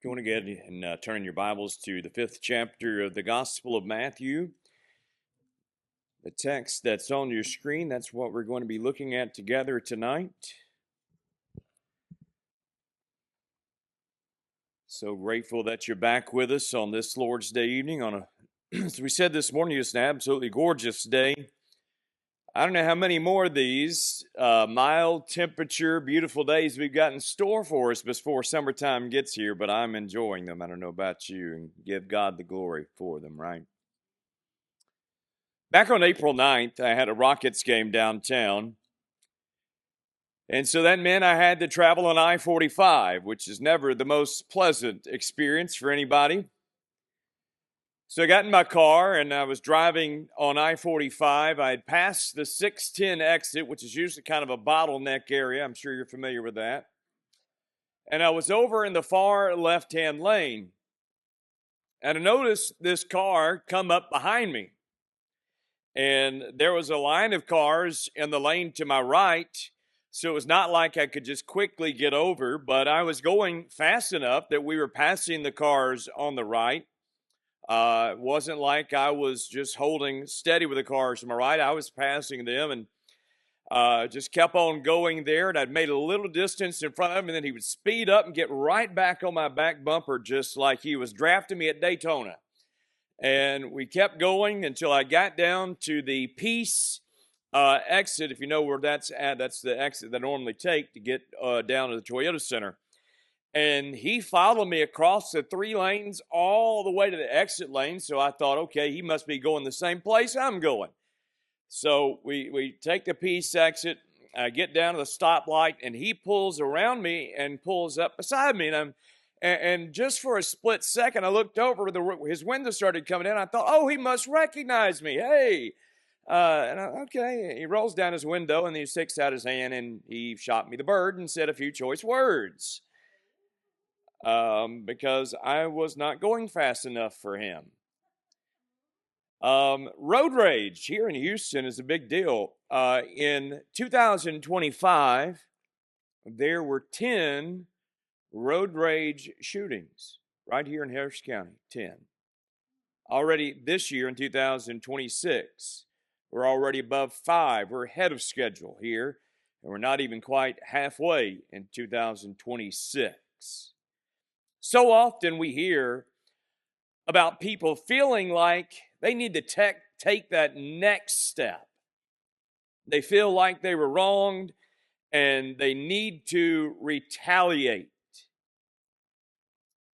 Go on ahead and turn your Bibles to the 5th chapter of the Gospel of Matthew. The text that's on your screen, that's what we're going to be looking at together tonight. So grateful that you're back with us on this Lord's Day evening on as we said this morning, it's an absolutely gorgeous day. I don't know how many more of these mild temperature, beautiful days we've got in store for us before summertime gets here, but I'm enjoying them. I don't know about you, and give God the glory for them, right? Back on April 9th, I had a Rockets game downtown, and so that meant I had to travel on I-45, which is never the most pleasant experience for anybody. So I got in my car and I was driving on I-45. I had passed the 610 exit, which is usually kind of a bottleneck area. I'm sure you're familiar with that. And I was over in the far left-hand lane. And I noticed this car come up behind me. And there was a line of cars in the lane to my right. So it was not like I could just quickly get over, but I was going fast enough that we were passing the cars on the right. It wasn't like I was just holding steady with the cars to my right. I was passing them and just kept on going there. And I'd made a little distance in front of him, and then he would speed up and get right back on my back bumper, just like he was drafting me at Daytona. And we kept going until I got down to the Peace exit. If you know where that's at, that's the exit that I normally take to get down to the Toyota Center. And he followed me across the 3 lanes all the way to the exit lane. So I thought, okay, he must be going the same place I'm going. So we take the Peace exit. I get down to the stoplight, and he pulls around me and pulls up beside me. And just for a split second, I looked over. His window started coming in. I thought, oh, he must recognize me. Hey. Okay. He rolls down his window, and he sticks out his hand, and he shot me the bird and said a few choice words. Because I was not going fast enough for him. Road rage here in Houston is a big deal. In 2025, there were 10 road rage shootings right here in Harris County, 10. Already this year in 2026, we're already above 5. We're ahead of schedule here, and we're not even quite halfway in 2026. So often we hear about people feeling like they need to take that next step. They feel like they were wronged and they need to retaliate.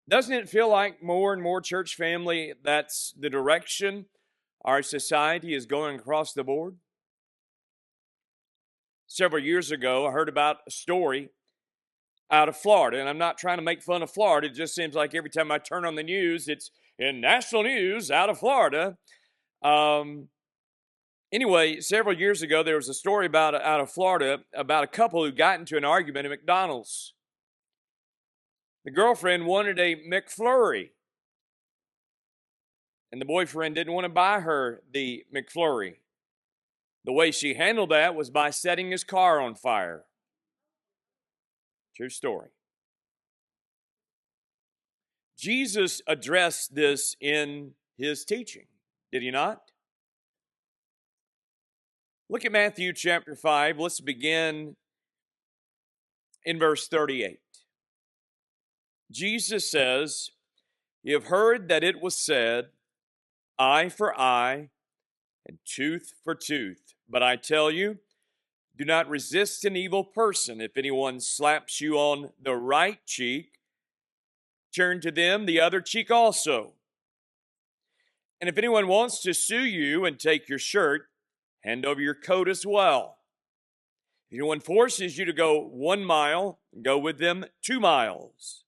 Doesn't it feel like more and more, church family, that's the direction our society is going across the board? Several years ago, I heard about a story out of Florida, and I'm not trying to make fun of Florida. It just seems like every time I turn on the news, it's in national news out of Florida. Anyway, several years ago, there was a story out of Florida about a couple who got into an argument at McDonald's. The girlfriend wanted a McFlurry, and the boyfriend didn't want to buy her the McFlurry. The way she handled that was by setting his car on fire. True story. Jesus addressed this in his teaching, did he not? Look at Matthew chapter 5. Let's begin in verse 38. Jesus says, "You have heard that it was said, eye for eye and tooth for tooth. But I tell you, do not resist an evil person. If anyone slaps you on the right cheek, turn to them the other cheek also. And if anyone wants to sue you and take your shirt, hand over your coat as well. If anyone forces you to go 1 mile, go with them 2 miles.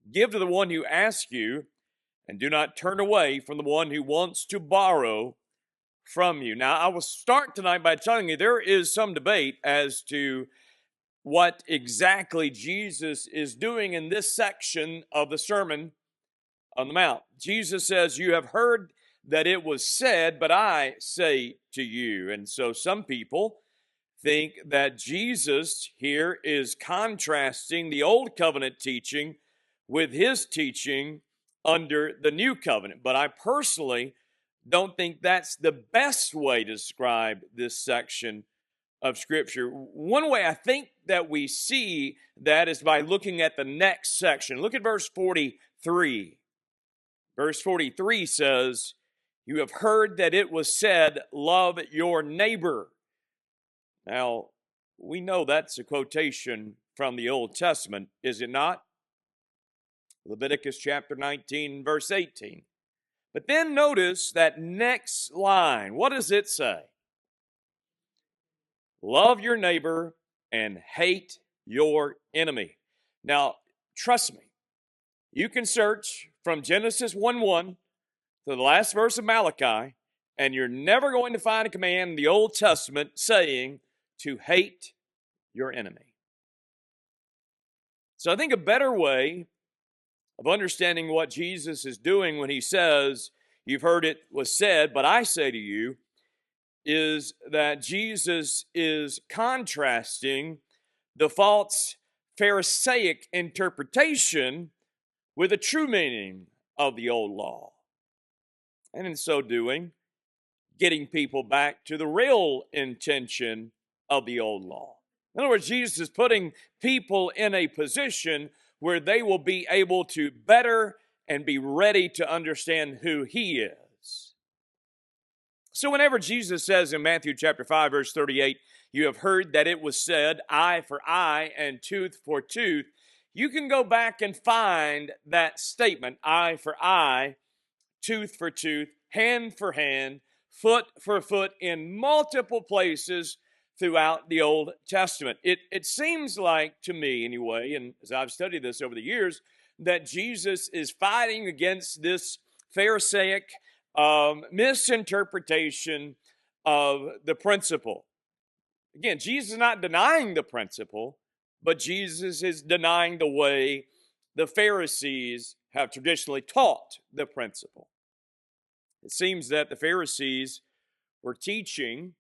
Give to the one who asks you, and do not turn away from the one who wants to borrow from you." Now, I will start tonight by telling you there is some debate as to what exactly Jesus is doing in this section of the Sermon on the Mount. Jesus says, "You have heard that it was said, but I say to you." And so some people think that Jesus here is contrasting the Old Covenant teaching with his teaching under the new covenant. But I personally don't think that's the best way to describe this section of Scripture. One way I think that we see that is by looking at the next section. Look at verse 43. Verse 43 says, "You have heard that it was said, 'Love your neighbor.'" Now, we know that's a quotation from the Old Testament, is it not? Leviticus chapter 19, verse 18. But then notice that next line. What does it say? Love your neighbor and hate your enemy. Now, trust me, you can search from Genesis 1:1 to the last verse of Malachi, and you're never going to find a command in the Old Testament saying to hate your enemy. So I think a better way of understanding what Jesus is doing when he says, "You've heard it was said, but I say to you," is that Jesus is contrasting the false Pharisaic interpretation with the true meaning of the old law. And in so doing, getting people back to the real intention of the old law. In other words, Jesus is putting people in a position where they will be able to better and be ready to understand who he is. So whenever Jesus says in Matthew chapter 5, verse 38, "You have heard that it was said, eye for eye and tooth for tooth," you can go back and find that statement, eye for eye, tooth for tooth, hand for hand, foot for foot, in multiple places throughout the Old Testament. It seems like, to me anyway, and as I've studied this over the years, that Jesus is fighting against this Pharisaic misinterpretation of the principle. Again, Jesus is not denying the principle, but Jesus is denying the way the Pharisees have traditionally taught the principle. It seems that the Pharisees were teaching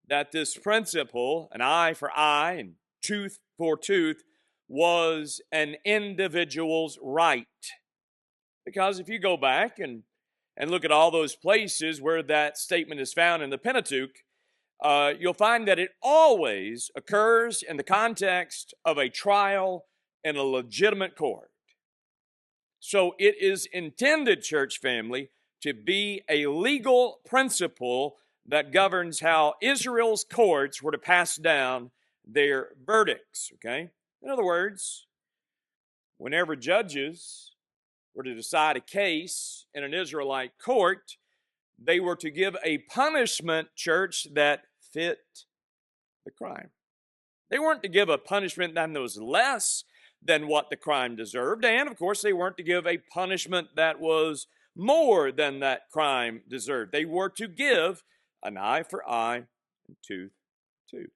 that this principle, an eye for eye and tooth for tooth, was an individual's right. Because if you go back and look at all those places where that statement is found in the Pentateuch, you'll find that it always occurs in the context of a trial in a legitimate court. So it is intended, church family, to be a legal principle that governs how Israel's courts were to pass down their verdicts, okay? In other words, whenever judges were to decide a case in an Israelite court, they were to give a punishment, church, that fit the crime. They weren't to give a punishment that was less than what the crime deserved, and of course they weren't to give a punishment that was more than that crime deserved. They were to give an eye for eye and tooth for tooth.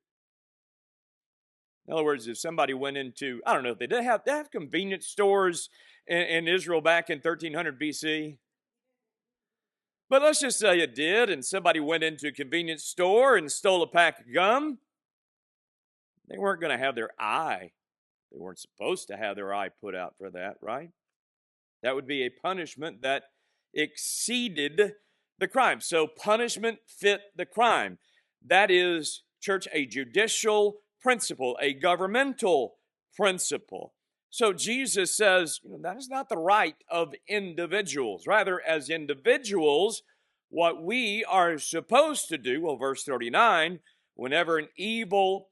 In other words, if somebody went into, I don't know, they have convenience stores in Israel back in 1300 BC. But let's just say it did, and somebody went into a convenience store and stole a pack of gum. They weren't going to have their eye. They weren't supposed to have their eye put out for that, right? That would be a punishment that exceeded the crime. So punishment fit the crime. That is, church, a judicial principle, a governmental principle. So Jesus says, that is not the right of individuals. Rather, as individuals, what we are supposed to do, well, verse 39, whenever an evil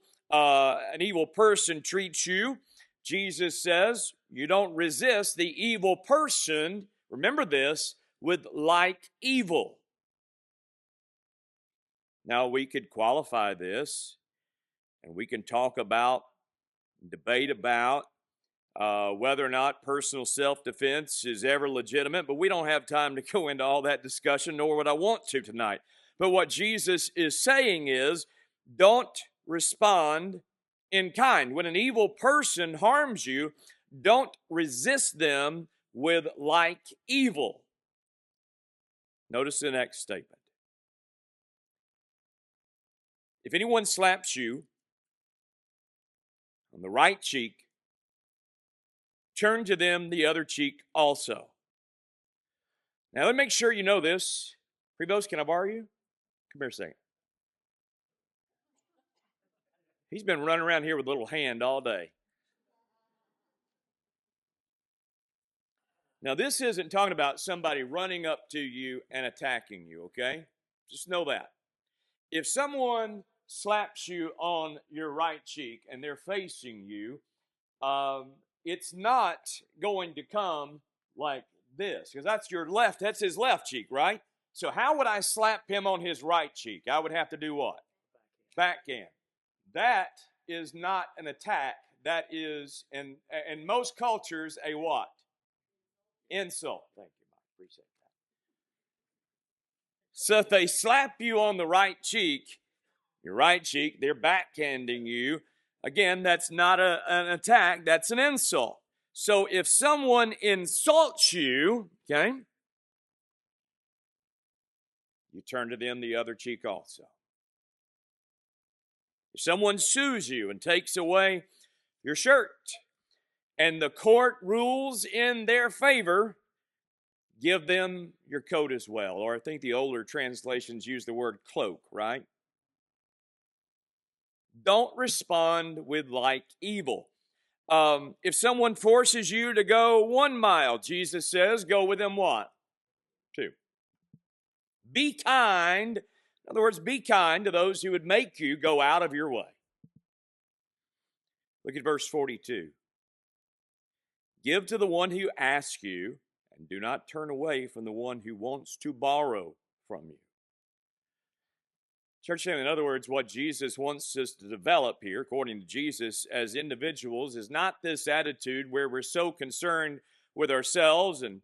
person treats you, Jesus says, you don't resist the evil person, remember this, with like evil. Now, we could qualify this, and we can talk about, debate about, whether or not personal self-defense is ever legitimate, but we don't have time to go into all that discussion, nor would I want to tonight. But what Jesus is saying is, don't respond in kind. When an evil person harms you, don't resist them with like evil. Notice the next statement. If anyone slaps you on the right cheek, turn to them the other cheek also. Now, let me make sure you know this. Prebos, can I borrow you? Come here a second. He's been running around here with a little hand all day. Now, this isn't talking about somebody running up to you and attacking you, okay? Just know that. If someone slaps you on your right cheek and they're facing you, it's not going to come like this, because that's his left cheek, right? So how would I slap him on his right cheek? I would have to do what? Backhand. That is not an attack. That is, in most cultures, a what? Insult. Thank you, Mike. Appreciate that. So if they slap you on the right cheek, your right cheek, they're backhanding you. Again, that's not an attack, that's an insult. So if someone insults you, okay, you turn to them the other cheek also. If someone sues you and takes away your shirt, and the court rules in their favor, give them your coat as well. Or I think the older translations use the word cloak, right? Don't respond with like evil. If someone forces you to go 1 mile, Jesus says, go with them what? 2. Be kind. In other words, be kind to those who would make you go out of your way. Look at verse 42. Give to the one who asks you, and do not turn away from the one who wants to borrow from you. Church, in other words, what Jesus wants us to develop here, according to Jesus, as individuals, is not this attitude where we're so concerned with ourselves and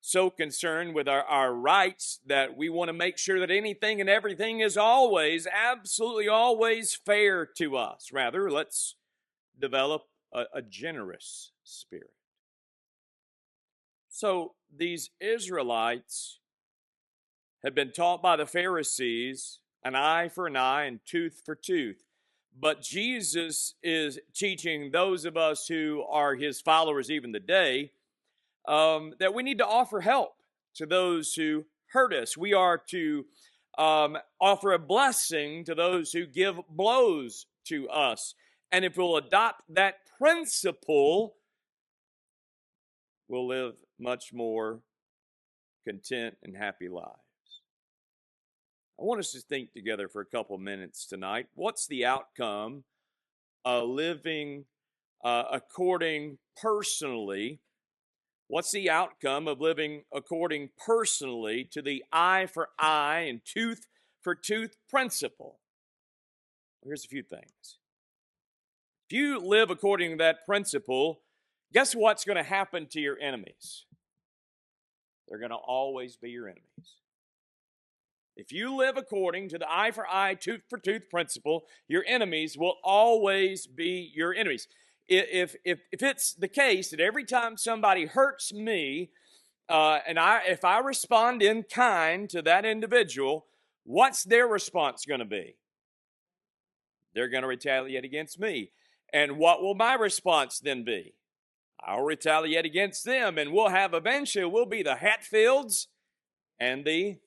so concerned with our rights that we want to make sure that anything and everything is always, absolutely always fair to us. Rather, let's develop a generous spirit. So these Israelites had been taught by the Pharisees an eye for an eye and tooth for tooth. But Jesus is teaching those of us who are his followers even today that we need to offer help to those who hurt us. We are to offer a blessing to those who give blows to us. And if we'll adopt that principle, we'll live much more content and happy lives. I want us to think together for a couple minutes tonight. What's the outcome of living according personally? What's the outcome of living according personally to the eye for eye and tooth for tooth principle? Here's a few things. If you live according to that principle, guess what's going to happen to your enemies? They're going to always be your enemies. If you live according to the eye for eye, tooth for tooth principle, your enemies will always be your enemies. If it's the case that every time somebody hurts me, if I respond in kind to that individual, what's their response going to be? They're going to retaliate against me. And what will my response then be? I'll retaliate against them, and we'll be the Hatfields and the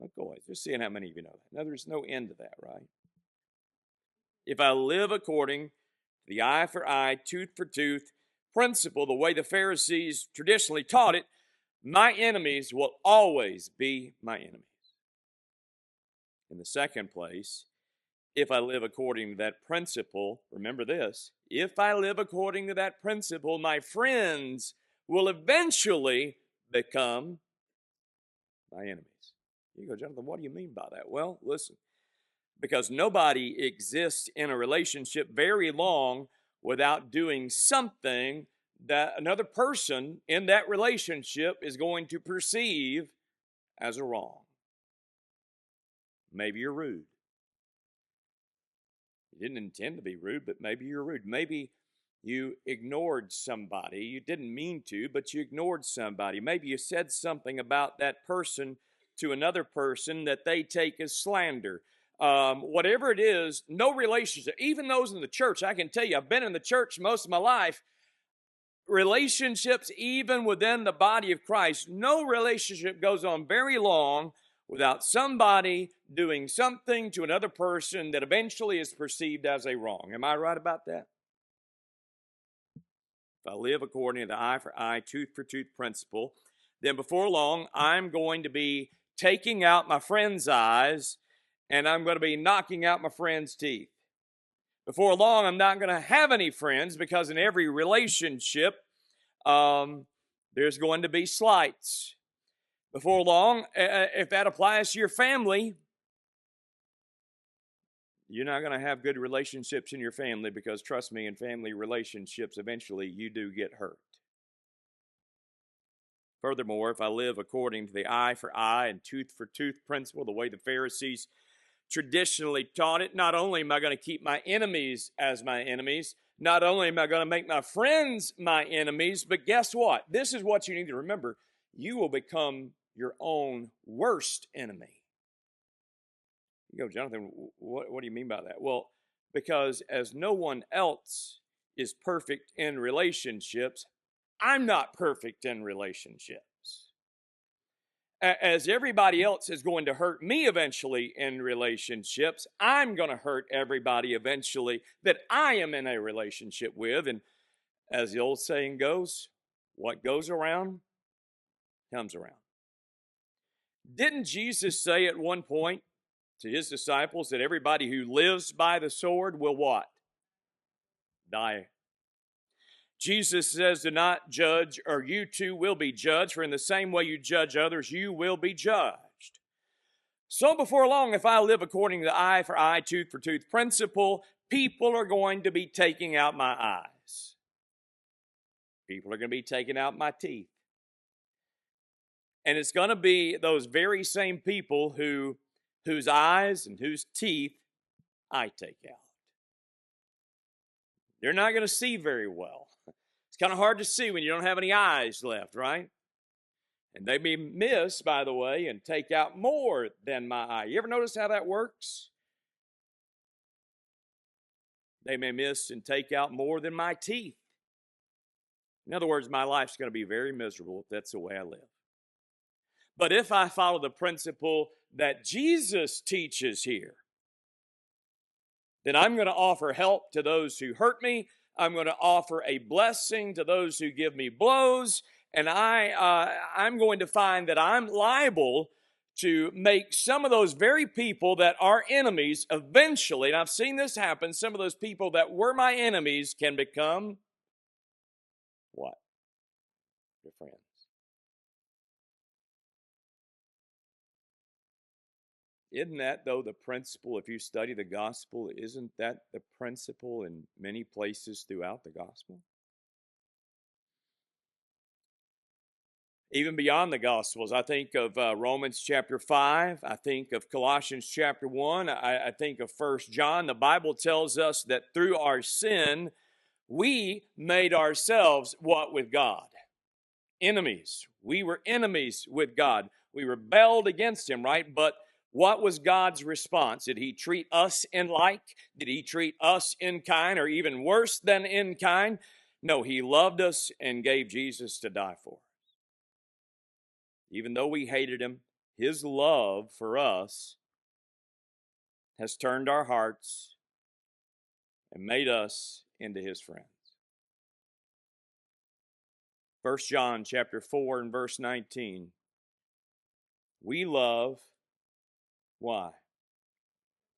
McCoys. Just seeing how many of you know that. Now, there's no end to that, right? If I live according to the eye for eye, tooth for tooth principle, the way the Pharisees traditionally taught it, my enemies will always be my enemies. In the second place, if I live according to that principle, remember this, if I live according to that principle, my friends will eventually become my enemies. You go, Jonathan, what do you mean by that? Well, listen, because nobody exists in a relationship very long without doing something that another person in that relationship is going to perceive as a wrong. Maybe you're rude. You didn't intend to be rude, but maybe you're rude. Maybe you ignored somebody. You didn't mean to, but you ignored somebody. Maybe you said something about that person to another person that they take as slander. Whatever it is, no relationship. Even those in the church, I can tell you, I've been in the church most of my life. relationships, even within the body of Christ, no relationship goes on very long without somebody doing something to another person that eventually is perceived as a wrong. Am I right about that? If I live according to the eye for eye, tooth for tooth principle, then before long, I'm going to be taking out my friend's eyes and I'm going to be knocking out my friend's teeth. Before long, I'm not going to have any friends because in every relationship, there's going to be slights. Before long, if that applies to your family, you're not going to have good relationships in your family because, trust me, in family relationships, eventually you do get hurt. Furthermore, if I live according to the eye for eye and tooth for tooth principle, the way the Pharisees traditionally taught it, not only am I going to keep my enemies as my enemies, not only am I going to make my friends my enemies, but guess what? This is what you need to remember. You will become your own worst enemy. You go, Jonathan, what do you mean by that? Well, because as no one else is perfect in relationships, I'm not perfect in relationships. As everybody else is going to hurt me eventually in relationships, I'm going to hurt everybody eventually that I am in a relationship with. And as the old saying goes, what goes around comes around. Didn't Jesus say at one point to his disciples that everybody who lives by the sword will what? Die. Jesus says, do not judge, or you too will be judged, for in the same way you judge others, you will be judged. So before long, if I live according to the eye for eye, tooth for tooth principle, people are going to be taking out my eyes. People are going to be taking out my teeth. And it's going to be those very same people whose eyes and whose teeth I take out. They're not going to see very well. It's kind of hard to see when you don't have any eyes left, right? And they may miss, by the way, and take out more than my eye. You ever notice how that works? They may miss and take out more than my teeth. In other words, my life's going to be very miserable if that's the way I live. But if I follow the principle that Jesus teaches here, then I'm going to offer help to those who hurt me. I'm going to offer a blessing to those who give me blows. And I'm going to find that I'm liable to make some of those very people that are enemies eventually, and I've seen this happen, some of those people that were my enemies can become what? Your friends. Isn't that, though, the principle? If you study the gospel, isn't that the principle in many places throughout the gospel? Even beyond the gospels, I think of Romans chapter 5. I think of Colossians chapter 1. I think of 1 John. The Bible tells us that through our sin, we made ourselves what with God? Enemies. We were enemies with God. We rebelled against him, right? But what was God's response? Did he treat us in like? Did he treat us in kind, or even worse than in kind? No, he loved us and gave Jesus to die for us. Even though we hated him, his love for us has turned our hearts and made us into his friends. 1 John chapter 4 and verse 19. We love, why?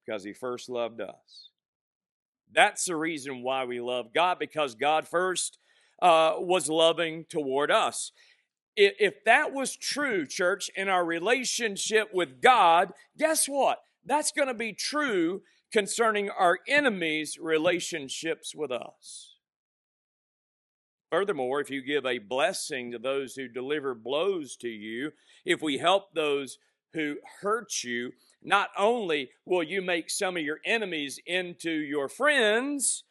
Because he first loved us. That's the reason why we love God, because God first was loving toward us. If that was true, church, in our relationship with God, guess what? That's going to be true concerning our enemies' relationships with us. Furthermore, if you give a blessing to those who deliver blows to you, if we help those who hurt you, not only will you make some of your enemies into your friends,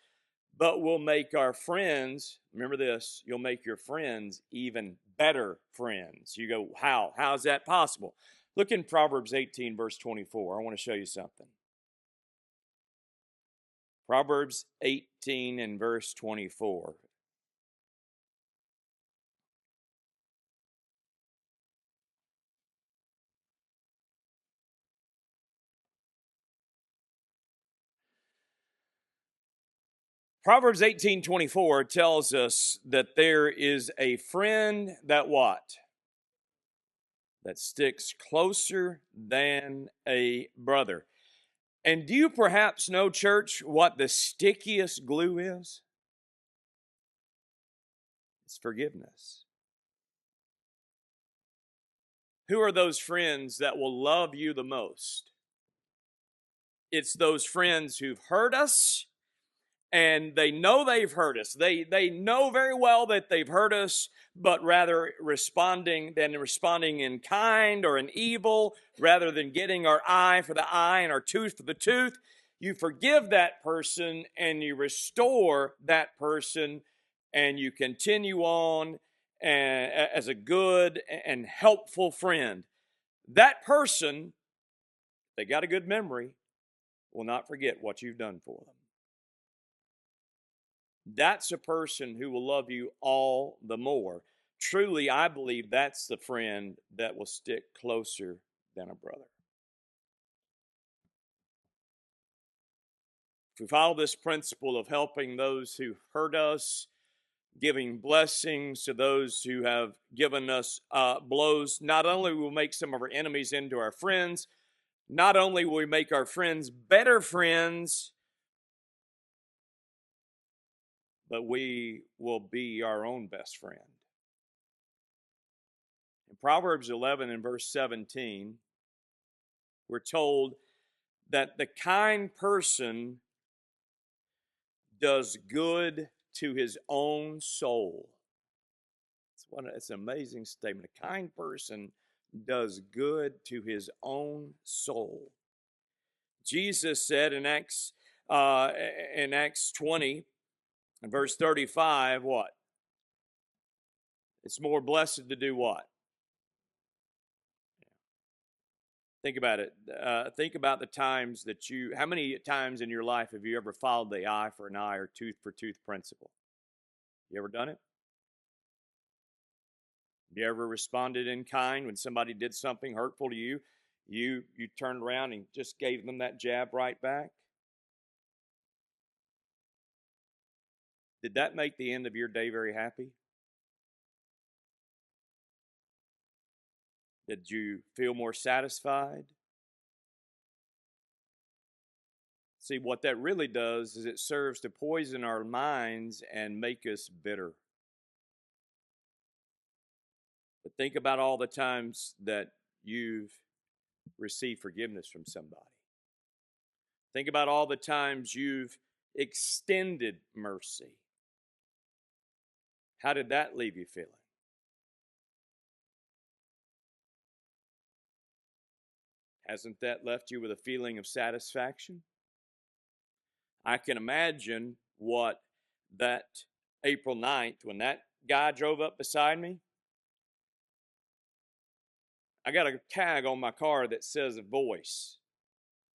but we'll make our friends, remember this, you'll make your friends even better friends. You go, how? How is that possible? Look in Proverbs 18, verse 24. I want to show you something. Proverbs 18 and verse 24. Proverbs 18:24 tells us that there is a friend that what? That sticks closer than a brother. And do you perhaps know, church, what the stickiest glue is? It's forgiveness. Who are those friends that will love you the most? It's those friends who've hurt us, and they know they've hurt us. They know very well that they've hurt us, but rather responding in kind or in evil, rather than getting our eye for the eye and our tooth for the tooth. You forgive that person and you restore that person, and you continue on as a good and helpful friend. That person, they got a good memory, will not forget what you've done for them. That's a person who will love you all the more. Truly, I believe that's the friend that will stick closer than a brother. If we follow this principle of helping those who hurt us, giving blessings to those who have given us blows, not only will we make some of our enemies into our friends, not only will we make our friends better friends, but we will be our own best friend. In Proverbs 11 and verse 17, we're told that the kind person does good to his own soul. It's an amazing statement. A kind person does good to his own soul. Jesus said in Acts 20, in verse 35, what? It's more blessed to do what? Think about it. Think about the times that how many times in your life have you ever followed the eye for an eye or tooth for tooth principle? You ever done it? Have you ever responded in kind when somebody did something hurtful to you? You turned around and just gave them that jab right back? Did that make the end of your day very happy? Did you feel more satisfied? See, what that really does is it serves to poison our minds and make us bitter. But think about all the times that you've received forgiveness from somebody. Think about all the times you've extended mercy. How did that leave you feeling? Hasn't that left you with a feeling of satisfaction? I can imagine what that April 9th, when that guy drove up beside me, I got a tag on my car that says a voice,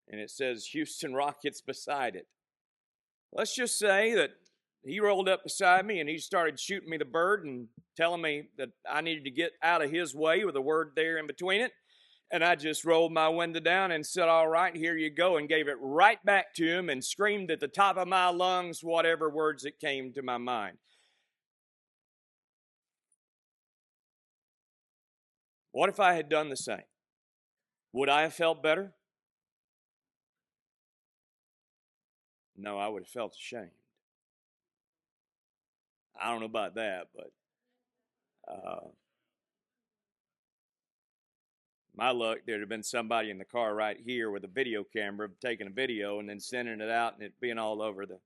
and it says Houston Rockets beside it. Let's just say that he rolled up beside me and he started shooting me the bird and telling me that I needed to get out of his way with a word there in between it. And I just rolled my window down and said, all right, here you go, and gave it right back to him and screamed at the top of my lungs whatever words that came to my mind. What if I had done the same? Would I have felt better? No, I would have felt ashamed. I don't know about that, but my luck, there'd have been somebody in the car right here with a video camera taking a video and then sending it out and it being all over the...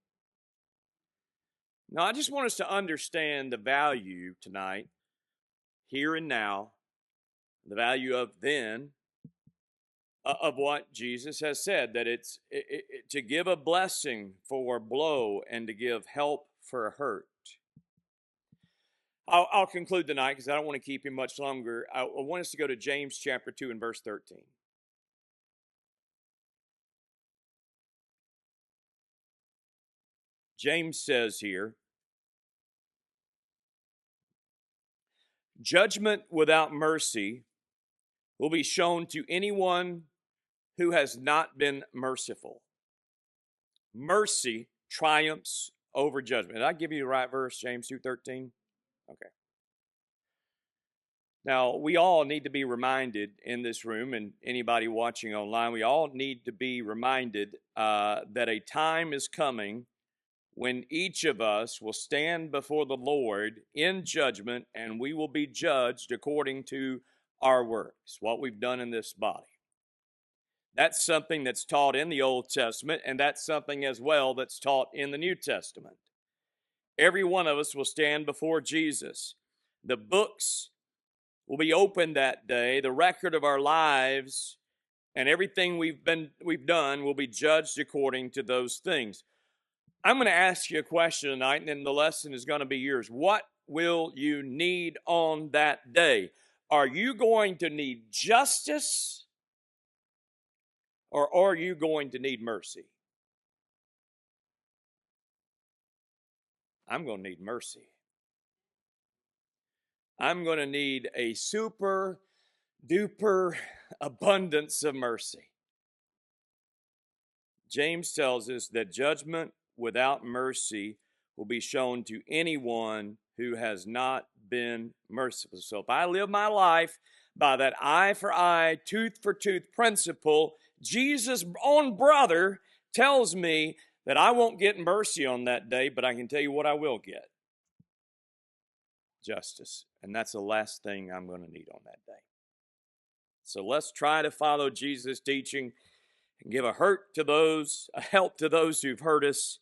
Now, I just want us to understand the value tonight, here and now, the value of then, of what Jesus has said, that it's to give a blessing for a blow and to give help for a hurt. I'll conclude tonight because I don't want to keep him much longer. I want us to go to James chapter 2 and verse 13. James says here, judgment without mercy will be shown to anyone who has not been merciful. Mercy triumphs over judgment. Did I give you the right verse, James 2:13? Okay. Now, we all need to be reminded in this room, and anybody watching online, we all need to be reminded that a time is coming when each of us will stand before the Lord in judgment, and we will be judged according to our works, what we've done in this body. That's something that's taught in the Old Testament, and that's something as well that's taught in the New Testament. Every one of us will stand before Jesus. The books will be opened that day. The record of our lives and everything we've done will be judged according to those things. I'm going to ask you a question tonight, and then the lesson is going to be yours. What will you need on that day? Are you going to need justice, or are you going to need mercy? I'm going to need mercy. I'm going to need a super duper abundance of mercy. James tells us that judgment without mercy will be shown to anyone who has not been merciful. So if I live my life by that eye for eye, tooth for tooth principle, Jesus' own brother tells me that I won't get mercy on that day, but I can tell you what I will get. Justice. And that's the last thing I'm going to need on that day. So let's try to follow Jesus' teaching and give a help to those who've hurt us,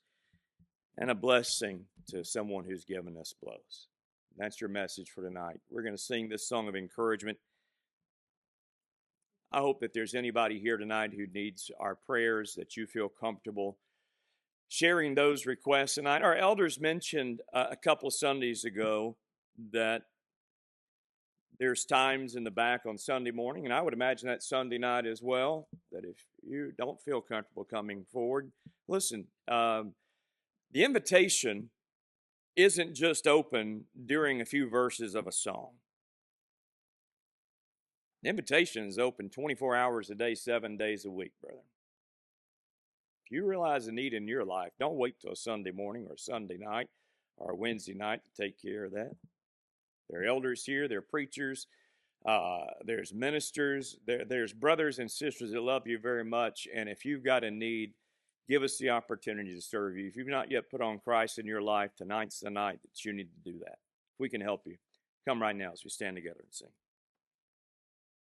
and a blessing to someone who's given us blows. That's your message for tonight. We're going to sing this song of encouragement. I hope that there's anybody here tonight who needs our prayers, that you feel comfortable sharing those requests tonight. Our elders mentioned a couple of Sundays ago that there's times in the back on Sunday morning, and I would imagine that Sunday night as well, that if you don't feel comfortable coming forward, listen, the invitation isn't just open during a few verses of a song. The invitation is open 24 hours a day, 7 days a week, brother. If you realize a need in your life, don't wait till a Sunday morning or a Sunday night or a Wednesday night to take care of that. There are elders here, there are preachers, there's ministers, there's brothers and sisters that love you very much, and if you've got a need, give us the opportunity to serve you. If you've not yet put on Christ in your life, tonight's the night that you need to do that. If we can help you, come right now as we stand together and sing.